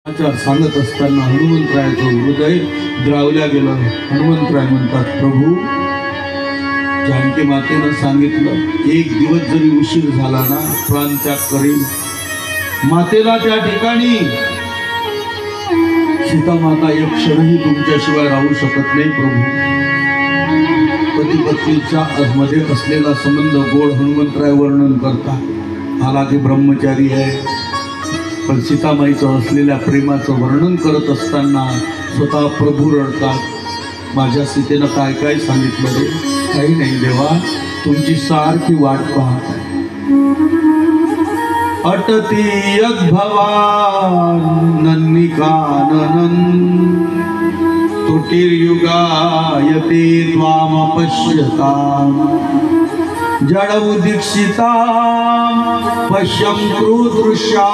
सांगत असताना हनुमंतरायाचं हृदय द्रावल्या गेलं। हनुमंतराय म्हणतात, प्रभू जानकी मातेनं सांगितलं एक दिवस जरी उशीर झाला ना प्राण त्याग करीन। मातेला त्या ठिकाणी सीता माता एक क्षणही तुमच्याशिवाय राहू शकत नाही। प्रभू पती पत्नीच्या मध्ये असलेला संबंध गोड हनुमंतराय वर्णन करतात। हालाकी ब्रह्मचारी आहे, पण सीतामाईचं असलेल्या प्रेमाचं वर्णन करत असताना स्वतः प्रभू रडतात। माझ्या सीतेनं काय काय सांगितलं रे? काही नाही देवा, तुमची सारखी वाट पाहत आहे। अटती यद्भवान नन्निकाननं तुटिर्युगायते त्वामपश्यताम् जडमुदीक्षितां पश्यं क्रूदृश्यां